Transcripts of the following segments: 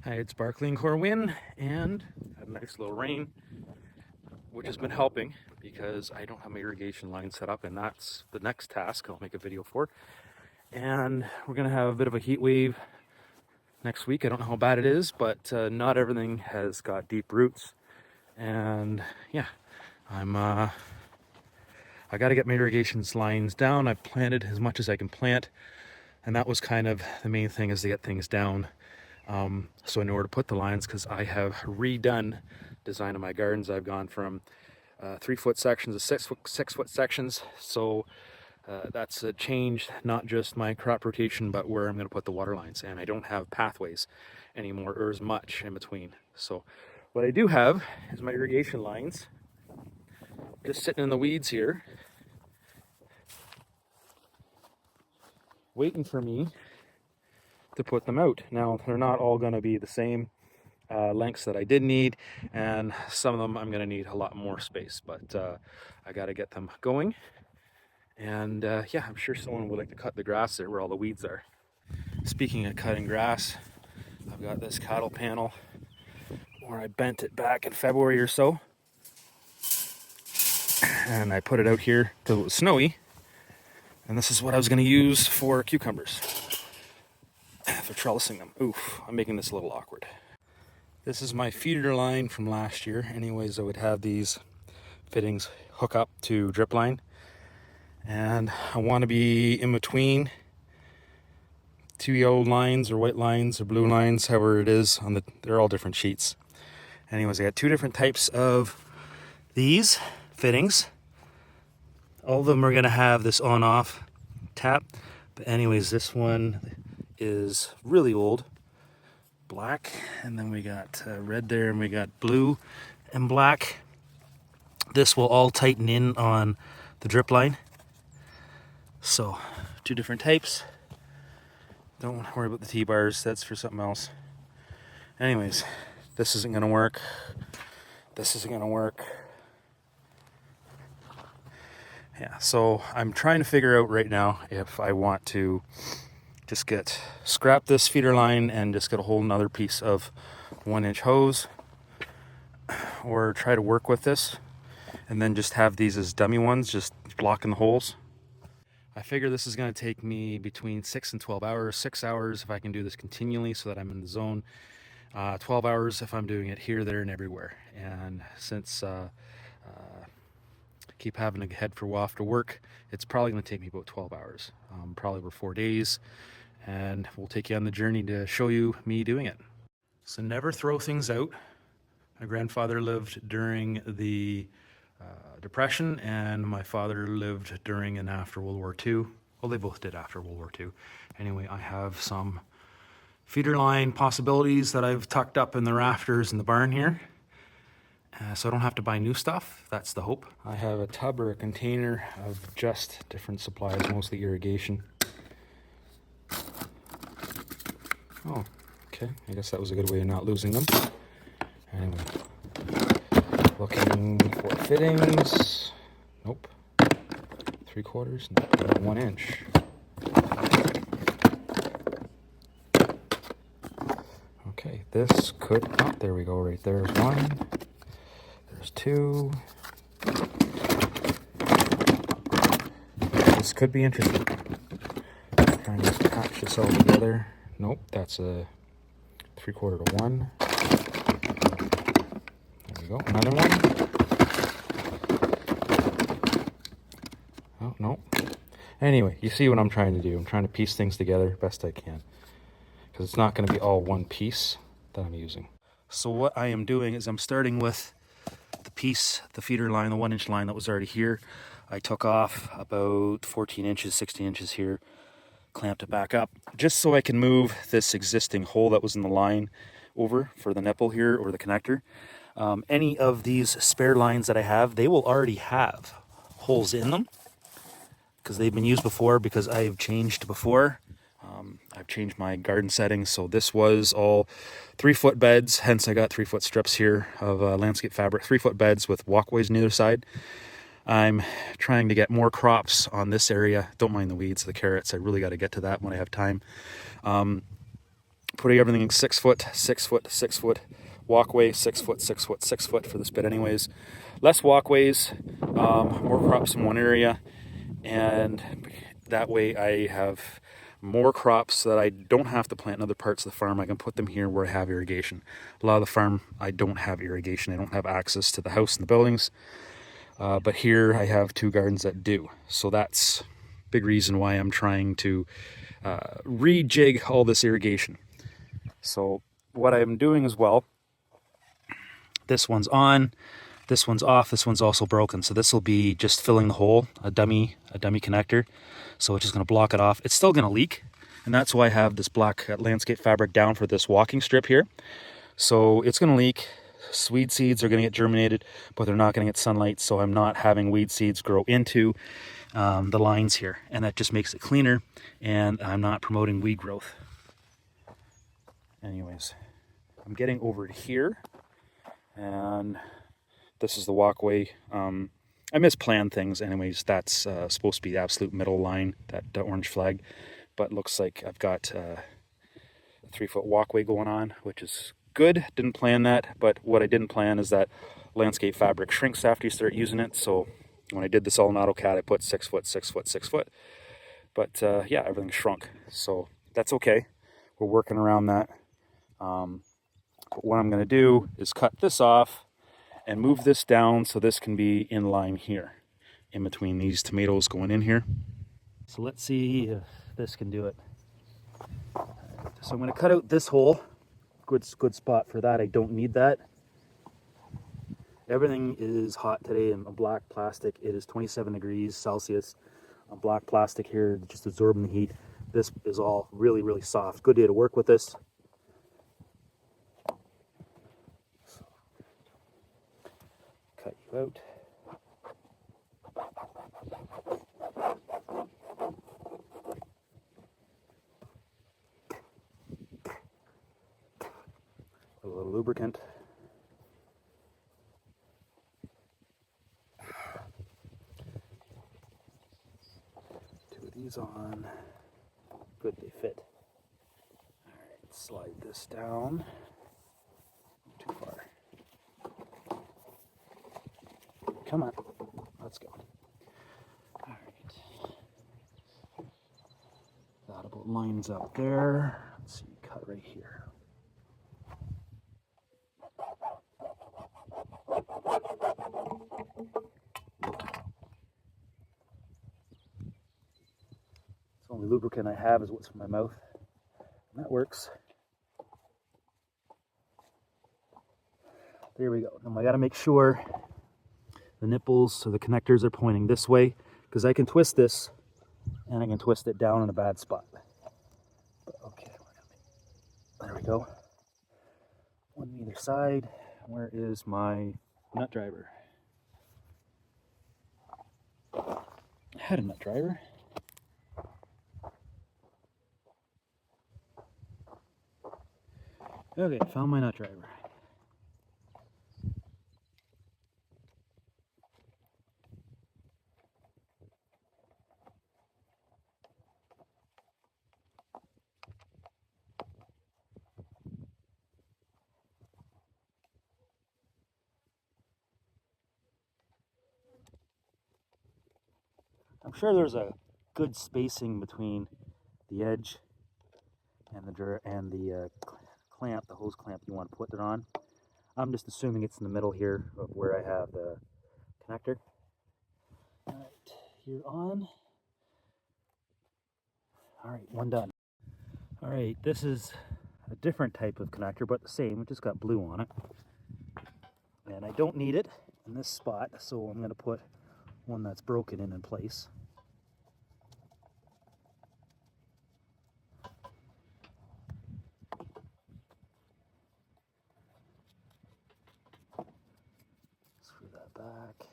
Hi, it's Barkley and Corwhin, and had a nice little rain, which has been helping because I don't have my irrigation line set up, and that's the next task I'll make a video for. And we're gonna have a bit of a heat wave next week. I don't know how bad it is, but not everything has got deep roots. And yeah, I got to get my irrigation lines down. I've planted as much as I can plant, and that was kind of the main thing, is to get things down. So I know where to put the lines, because I have redone design of my gardens. I've gone from 3-foot sections to 6-foot sections. So that's a change, not just my crop rotation, but where I'm going to put the water lines. And I don't have pathways anymore, or as much in between. So what I do have is my irrigation lines just sitting in the weeds here, waiting for me to put them out. Now, they're not all going to be the same lengths that I did need, and some of them I'm going to need a lot more space, but I got to get them going. And yeah, I'm sure someone would like to cut the grass there where all the weeds are. Speaking of cutting grass, I've got this cattle panel where I bent it back in February or so, and I put it out here because it was snowy, and this is what I was going to use for cucumbers, for trellising them. Oof, I'm making this a little awkward. This is my feeder line from last year. Anyways, I would have these fittings hook up to drip line, and I want to be in between two yellow lines or white lines or blue lines, however it is on the, they're all different sheets. Anyways, I got two different types of these fittings. All of them are going to have this on off tap, but anyways, this one is really old, black, and then we got red there, and we got blue and black. This will all tighten in on the drip line. So two different types. Don't worry about the T-bars, that's for something else. Anyways, this isn't gonna work. This isn't gonna work. Yeah, so I'm trying to figure out right now if I want to just scrap this feeder line and just get a whole another piece of 1-inch hose, or try to work with this and then just have these as dummy ones, just blocking the holes. I figure this is going to take me between 6 and 12 hours. 6 hours if I can do this continually so that I'm in the zone. 12 hours if I'm doing it here, there, and everywhere. And since I keep having to head for a while after work, it's probably going to take me about 12 hours, probably over 4 days. And we'll take you on the journey to show you me doing it. So never throw things out. My grandfather lived during the Depression, and my father lived during and after World War II. Well, they both did after World War II. Anyway, I have some feeder line possibilities that I've tucked up in the rafters in the barn here. So I don't have to buy new stuff. That's the hope. I have a tub or a container of just different supplies, mostly irrigation. Oh, okay. I guess that was a good way of not losing them. Anyway, looking for fittings. Nope. 3/4. Nope. 1 inch. Okay, this could. Oh, there we go. Right there's one. There's two. This could be interesting. Trying to patch this all together. Nope, that's a 3/4 to 1. There we go. Another one. Oh, no. Anyway, you see what I'm trying to do. I'm trying to piece things together best I can, because it's not going to be all one piece that I'm using. So what I am doing is I'm starting with the piece, the feeder line, the 1-inch line that was already here. I took off about 14 inches, 16 inches here, clamped it back up, just so I can move this existing hole that was in the line over for the nipple here, or the connector. Any of these spare lines that I have, they will already have holes in them, because they've been used before, because I've changed before. I've changed my garden settings, so this was all 3-foot beds, hence I got 3-foot strips here of landscape fabric, 3-foot beds with walkways on either side. I'm trying to get more crops on this area. Don't mind the weeds, the carrots. I really got to get to that when I have time. putting everything 6 foot, 6 foot, 6 foot, walkway, 6 foot, 6 foot, 6 foot for this bit anyways. Less walkways, more crops in one area, and that way I have more crops so that I don't have to plant in other parts of the farm. I can put them here where I have irrigation. A lot of the farm, I don't have irrigation. I don't have access to the house and the buildings. But here I have 2 gardens that do. So that's a big reason why I'm trying to rejig all this irrigation. So what I'm doing as well, this one's on, this one's off, this one's also broken. So this will be just filling the hole, a dummy connector. So it's just going to block it off. It's still going to leak, and that's why I have this black landscape fabric down for this walking strip here. So it's going to leak. Weed seeds are going to get germinated, but they're not going to get sunlight, so I'm not having weed seeds grow into the lines here, and that just makes it cleaner, and I'm not promoting weed growth. Anyways, I'm getting over here, and this is the walkway. I misplanned things anyways. That's supposed to be the absolute middle line, that orange flag, but looks like I've got a 3 foot walkway going on, which is good. Didn't plan that, but what I didn't plan is that landscape fabric shrinks after you start using it. So when I did this all in AutoCAD, I put 6 foot, 6 foot, 6 foot. But yeah, everything shrunk. So that's okay. We're working around that. But what I'm going to do is cut this off and move this down so this can be in line here, in between these tomatoes going in here. So let's see if this can do it. So I'm going to cut out this hole. Good spot for that. I don't need that. Everything is hot today in black plastic. It is 27 degrees Celsius. Black plastic here, just absorbing the heat. This is all really, really soft. Good day to work with this. So, cut you out. A little lubricant. Two of these on. Good, they fit. All right, slide this down. Too far. Come on, let's go. All right. That about lines up there. Let's see, cut right here. The only lubricant I have is what's in my mouth. And that works. There we go. Now I got to make sure the nipples or the connectors are pointing this way, because I can twist this and I can twist it down in a bad spot. But okay, there we go. One on either side. Where is my nut driver? I had a nut driver. Okay, found my nut driver. I'm sure there's a good spacing between the edge and the clamp, the hose clamp you want to put it on. I'm just assuming it's in the middle here of where I have the connector. All right, here on. All right, one done. All right, this is a different type of connector, but the same. It just got blue on it. And I don't need it in this spot, so I'm going to put one that's broken in place. Screw that back.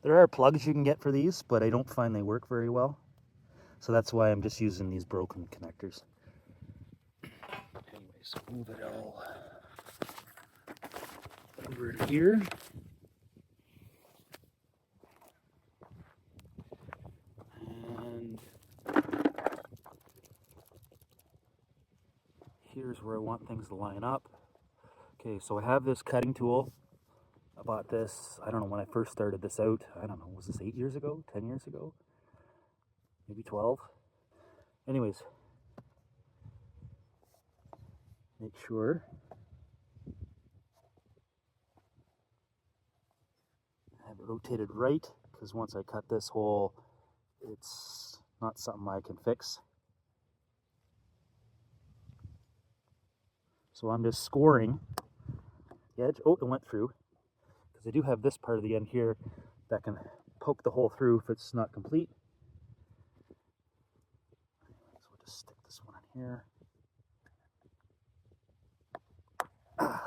There are plugs you can get for these, but I don't find they work very well. So that's why I'm just using these broken connectors. Anyways, move it all over here. here's where I want things to line up. Okay, so I have this cutting tool. I bought this, I don't know when I first started this out. I don't know, was this 8 years ago? 10 years ago? Maybe 12? Anyways, make sure I have it rotated right, because once I cut this hole, it's not something I can fix. So I'm just scoring the edge. Oh, it went through. Because I do have this part of the end here that can poke the hole through if it's not complete. So we'll just stick this one in here. There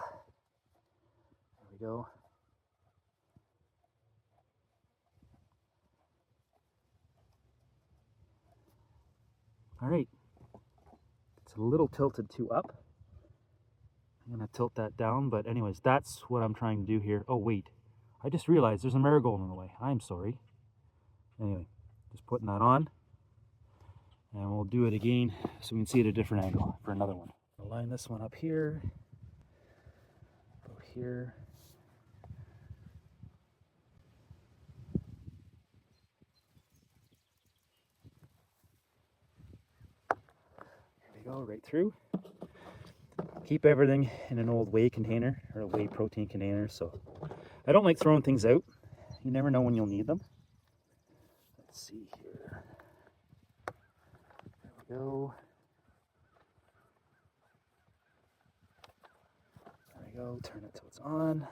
we go. All right. It's a little tilted to up. I'm going to tilt that down, but anyways, that's what I'm trying to do here. Oh, wait. I just realized there's a marigold in the way. I'm sorry. Anyway, just putting that on. And we'll do it again so we can see it at a different angle for another one. I'll line this one up here. Go here. There we go, right through. Keep everything in an old whey container or a whey protein container. So I don't like throwing things out. You never know when you'll need them. Let's see here. There we go. There we go. Turn it till it's on.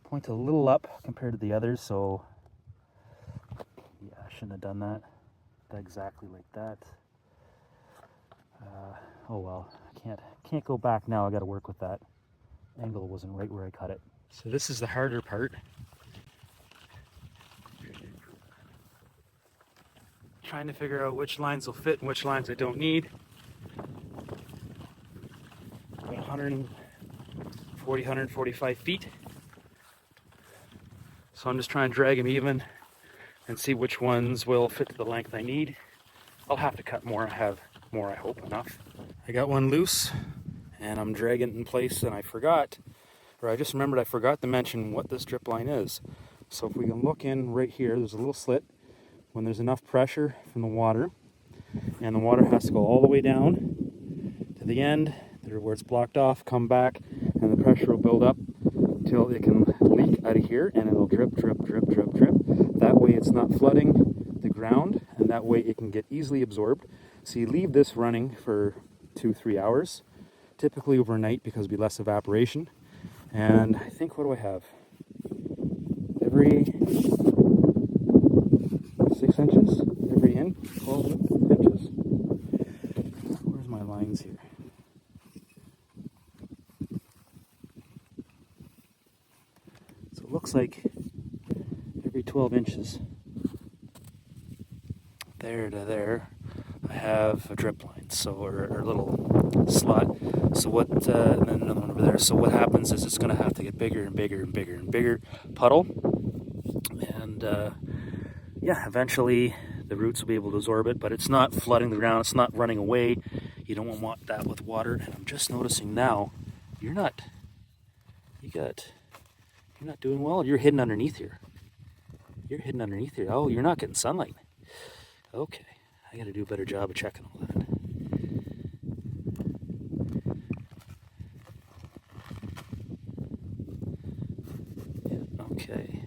Point a little up compared to the others, so yeah, I shouldn't have done that exactly like that. Oh well, can't go back now. I got to work with that. Angle wasn't right where I cut it. So this is the harder part. Trying to figure out which lines will fit and which lines I don't need. About 140, 145 feet. So I'm just trying to drag them even and see which ones will fit to the length I need. I'll have to cut more. I have more, I hope, enough. I got one loose and I'm dragging it in place, and I just remembered I forgot to mention what this drip line is. So if we can look in right here, there's a little slit. When there's enough pressure from the water, and the water has to go all the way down to the end, where it's blocked off, come back, and the pressure will build up till it can leak out of here, and it'll drip, drip, drip, drip, drip. That way it's not flooding the ground, and that way it can get easily absorbed. So you leave this running for 2-3 hours, typically overnight because it'll be less evaporation. And I think, what do I have? Every 6 inches, every inch, 12 inches. Where's my lines here? So it looks like every 12 inches, there to there, I have a drip line, so or a little slot. So what, and then another one over there. So what happens is it's going to have to get bigger and bigger and bigger and bigger puddle, and yeah, eventually the roots will be able to absorb it, but it's not flooding the ground. It's not running away. You don't want that with water. And I'm just noticing now, you're not doing well. You're hidden underneath here. You're hidden underneath here. Oh, you're not getting sunlight. Okay, I got to do a better job of checking all that. Yeah, okay.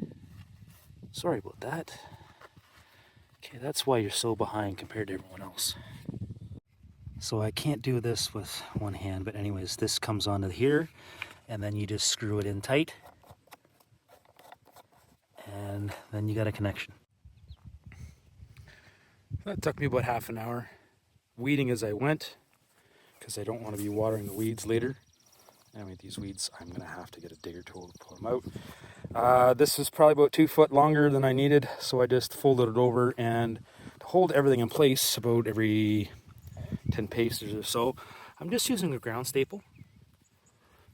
Sorry about that. Okay, that's why you're so behind compared to everyone else. So I can't do this with one hand, but anyways, this comes onto here, and then you just screw it in tight, and then you got a connection. That took me about half an hour, weeding as I went, because I don't want to be watering the weeds later. Anyway, these weeds, I'm going to have to get a digger tool to pull them out. This is probably about 2 foot longer than I needed, so I just folded it over, and to hold everything in place about every 10 paces or so, I'm just using a ground staple.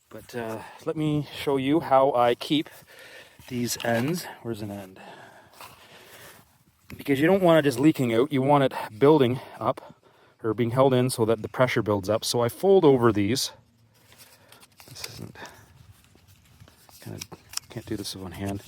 But let me show you how I keep these ends. Where's an end? because you don't want it just leaking out. You want it building up or being held in so that the pressure builds up. So I fold over these. This isn't kind of, can't do this with one hand.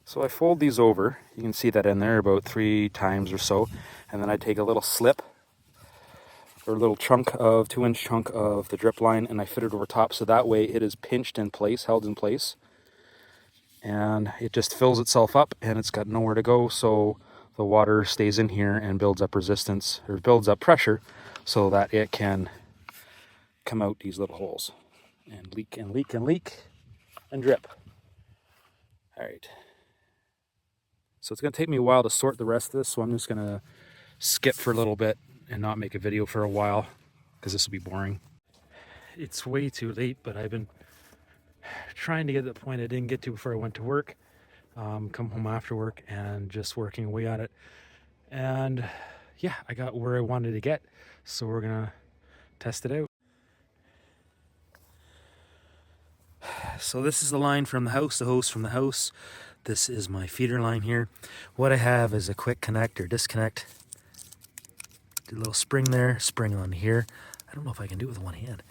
So I fold these over. You can see that in there about 3 times or so. And then I take a little slip or a little chunk of 2-inch chunk of the drip line and I fit it over top so that way it is pinched in place, held in place. And it just fills itself up and it's got nowhere to go, so the water stays in here and builds up resistance or builds up pressure so that it can come out these little holes and leak and leak and leak and drip. All right. So it's going to take me a while to sort the rest of this, so I'm just going to skip for a little bit and not make a video for a while because this will be boring. It's way too late, but I've been trying to get to the point I didn't get to before I went to work. Come home after work and just working away on it. And yeah, I got where I wanted to get. So we're going to test it out. So this is the line from the house, the hose from the house. This is my feeder line here. What I have is a quick connect or disconnect. Do a little spring there, spring on here. I don't know if I can do it with one hand.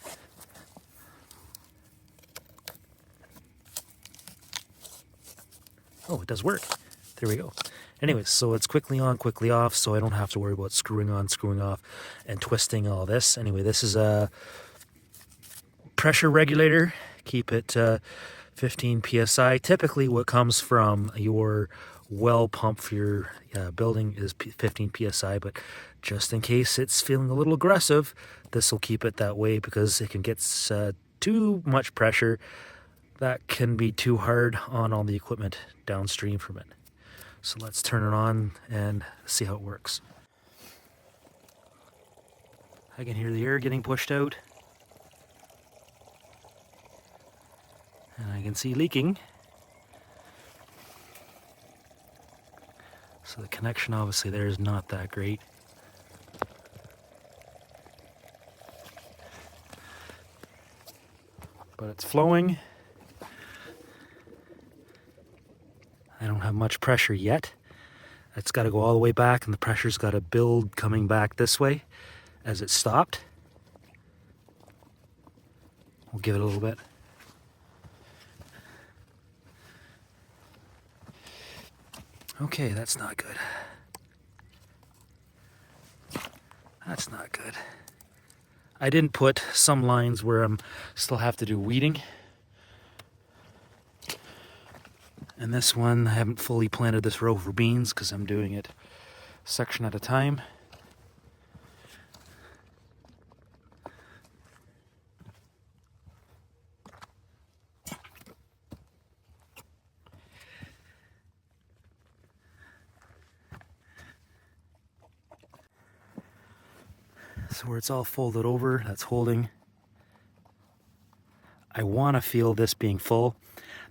Oh, it does work. There we go. Anyways, so it's quickly on, quickly off, so I don't have to worry about screwing on, screwing off, and twisting all this. Anyway, this is a pressure regulator. Keep it 15 psi. Typically what comes from your well pump for your building is 15 psi, but just in case it's feeling a little aggressive, this will keep it that way because it can get too much pressure. That can be too hard on all the equipment downstream from it. So let's turn it on and see how it works. I can hear the air getting pushed out. And I can see leaking. So the connection obviously there is not that great. But it's flowing. I don't have much pressure yet. It's got to go all the way back and the pressure's got to build coming back this way as it stopped. We'll give it a little bit. Okay, that's not good. That's not good. I didn't put some lines where I'm still have to do weeding. And this one, I haven't fully planted this row for beans because I'm doing it section at a time. So where it's all folded over, that's holding. I want to feel this being full.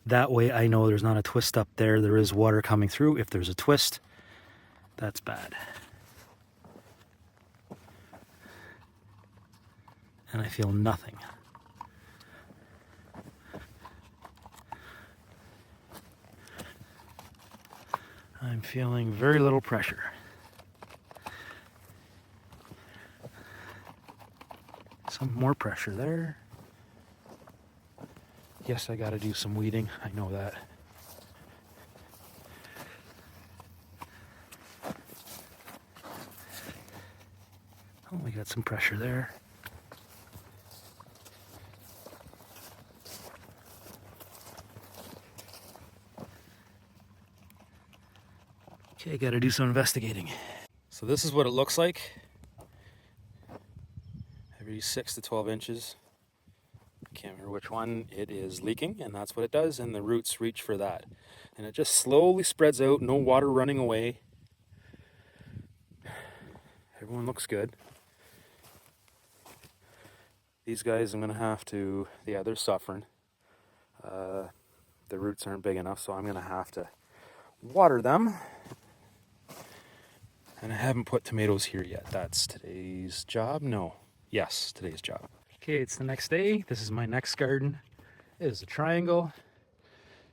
That way I know there's not a twist up there. There is water coming through. If there's a twist, that's bad. And I feel nothing. I'm feeling very little pressure. Some more pressure there. Yes, I gotta do some weeding. I know that. Oh, we got some pressure there. Okay, gotta do some investigating. So this is what it looks like. Every 6 to 12 inches. Can't remember which one it is leaking, and that's what it does, and the roots reach for that. And it just slowly spreads out, no water running away. Everyone looks good. These guys I'm going to have to, yeah, they're suffering. The roots aren't big enough, so I'm going to have to water them. And I haven't put tomatoes here yet. That's today's job? No. Yes, today's job. Okay, it's the next day. This is my next garden. It is a triangle.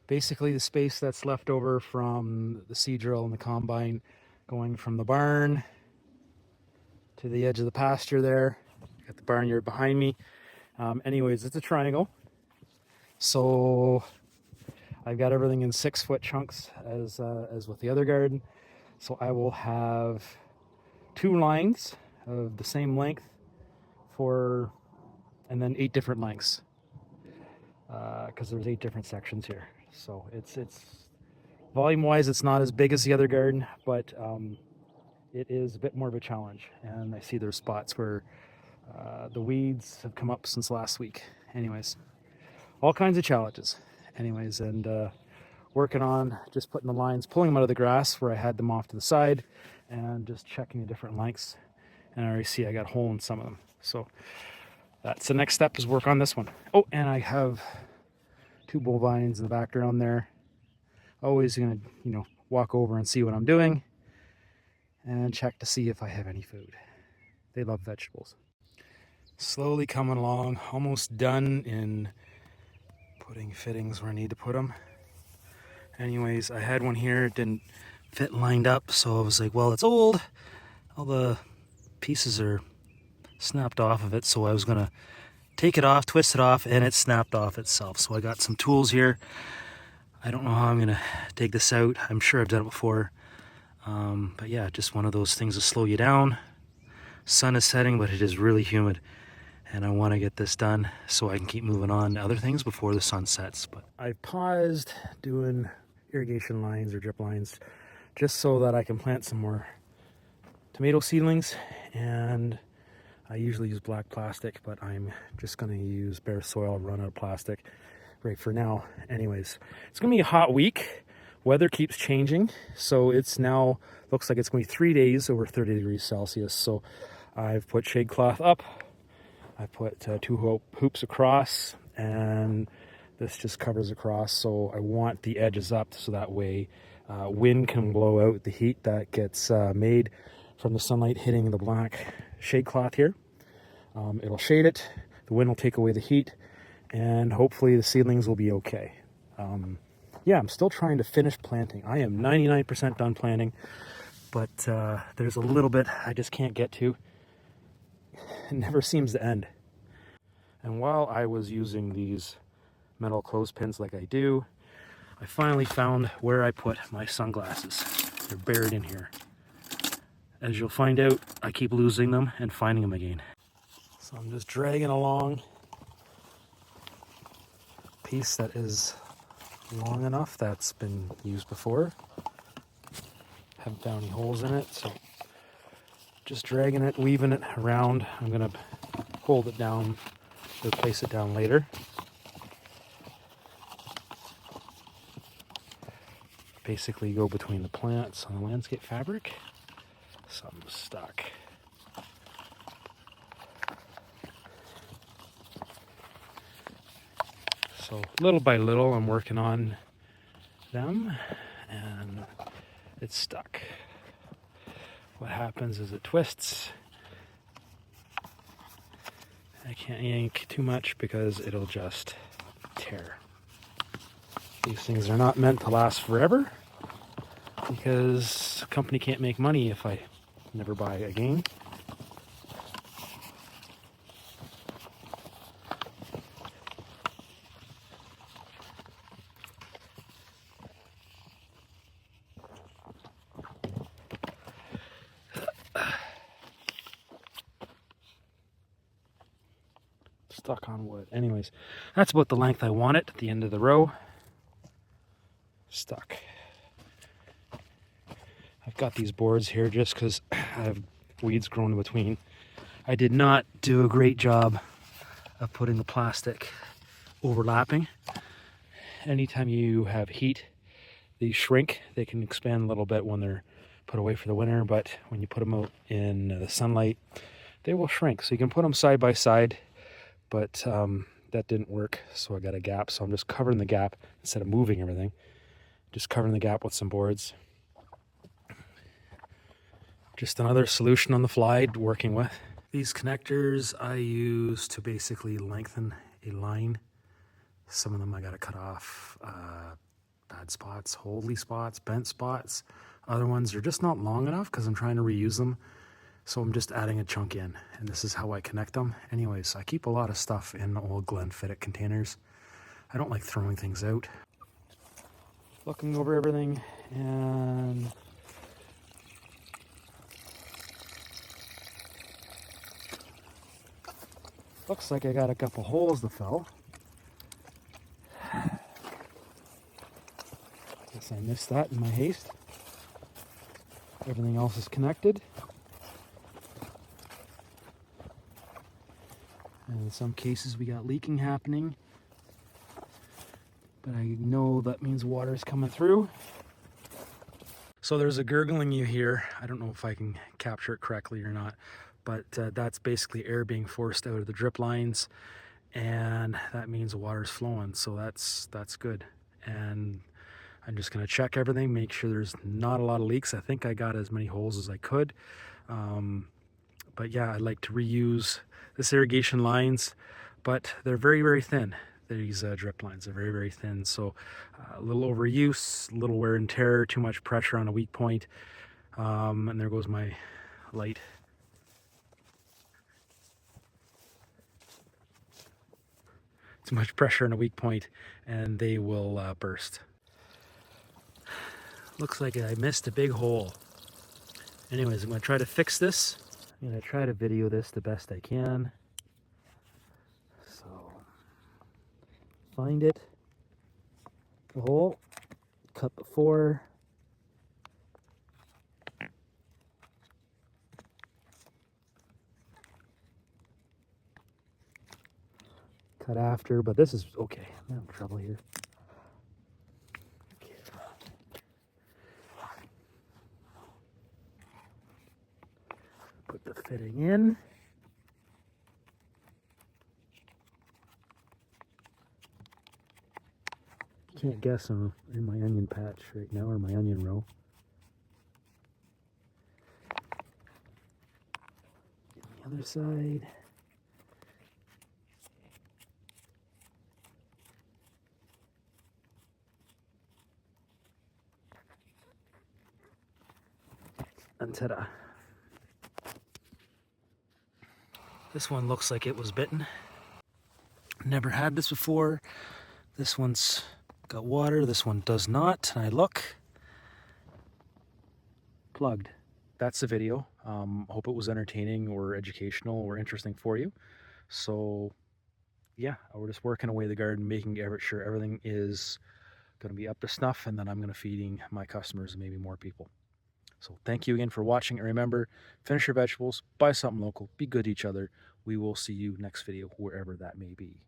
Basically the space that's left over from the seed drill and the combine, going from the barn to the edge of the pasture there. Got the barnyard behind me. Anyways, it's a triangle. So I've got everything in 6-foot chunks as with the other garden. So I will have 2 lines of the same length and then 8 different lengths, because there's 8 different sections here. So it's volume-wise, it's not as big as the other garden, but it is a bit more of a challenge. And I see there's spots where the weeds have come up since last week. Anyways, all kinds of challenges. Anyways, and working on just putting the lines, pulling them out of the grass where I had them off to the side, and just checking the different lengths. And I already see I got a hole in some of them. So that's the next step, is work on this one. Oh, and I have 2 bovines in the background there. Always gonna, walk over and see what I'm doing and check to see if I have any food. They love vegetables. Slowly coming along, almost done in putting fittings where I need to put them. Anyways, I had one here, it didn't fit lined up, so I was like, well, it's old. All the pieces are snapped off of it, so I was gonna take it off, twist it off, and it snapped off itself. So I got some tools here. I don't know how I'm gonna take this out. I'm sure I've done it before. But yeah, just one of those things to slow you down. Sun is setting, but it is really humid. And I want to get this done so I can keep moving on to other things before the sun sets. But I've paused doing irrigation lines or drip lines just so that I can plant some more tomato seedlings. And I usually use black plastic, but I'm just going to use bare soil, run out of plastic right for now. Anyways, it's going to be a hot week. Weather keeps changing, so it's now looks like it's going to be 3 days over 30 degrees Celsius. So I've put shade cloth up. I put 2 hoops across, and this just covers across. So I want the edges up so that way wind can blow out the heat that gets made from the sunlight hitting the black shade cloth here. It'll shade it, the wind will take away the heat, and hopefully the seedlings will be okay. Yeah, I'm still trying to finish planting. I am 99% done planting, but there's a little bit I just can't get to. It never seems to end. And while I was using these metal clothespins like I do, I finally found where I put my sunglasses. They're buried in here. As you'll find out, I keep losing them and finding them again. So I'm just dragging along a piece that is long enough that's been used before. Haven't found any holes in it, so just dragging it, weaving it around. I'm gonna hold it down, or place it down later. Basically go between the plants on the landscape fabric. Some stuck. So little by little I'm working on them, and it's stuck. What happens is it twists. I can't yank too much because it'll just tear. These things are not meant to last forever, because the company can't make money if I never buy again. Stuck on wood. Anyways, that's about the length I want it at the end of the row. Stuck. I've got these boards here just because I have weeds growing in between. I did not do a great job of putting the plastic overlapping. Anytime you have heat, these shrink. They can expand a little bit when they're put away for the winter, but when you put them out in the sunlight, they will shrink. So you can put them side by side, but that didn't work, so I got a gap. So I'm just covering the gap instead of moving everything. Just covering the gap with some boards. Just another solution on the fly working with. These connectors I use to basically lengthen a line. Some of them I gotta cut off bad spots, holy spots, bent spots. Other ones are just not long enough because I'm trying to reuse them. So I'm just adding a chunk in, and this is how I connect them. Anyways, I keep a lot of stuff in old Glenfiddich containers. I don't like throwing things out. Looking over everything, and looks like I got a couple holes to fill. Guess I missed that in my haste. Everything else is connected. And in some cases we got leaking happening. But I know that means water is coming through. So there's a gurgling you hear. I don't know if I can capture it correctly or not, but that's basically air being forced out of the drip lines, and that means the water's flowing, so that's good. And I'm just gonna check everything, make sure there's not a lot of leaks. I think I got as many holes as I could. But yeah, I like to reuse this irrigation lines, but they're very, very thin. These drip lines are very, very thin, so a little overuse, a little wear and tear, too much pressure on a weak point, and there goes my light. Too much pressure on a weak point and they will burst. Looks like I missed a big hole. Anyways, I'm going to try to fix this. I'm going to try to video this the best I can. So, find it, the hole, cut before, cut after, but this is okay. I'm having trouble here. Okay. Put the fitting in. Can't guess I'm in my onion patch right now, or my onion row. The other side. And ta-da. This one looks like it was bitten. Never had this before. This one's got water, this one does not. And I look, plugged. That's the video. Hope it was entertaining or educational or interesting for you. So yeah, we're just working away the garden, making sure everything is going to be up to snuff, and then I'm going to feeding my customers and maybe more people. So thank you again for watching, and remember, finish your vegetables, buy something local, be good to each other. We will see you next video, wherever that may be.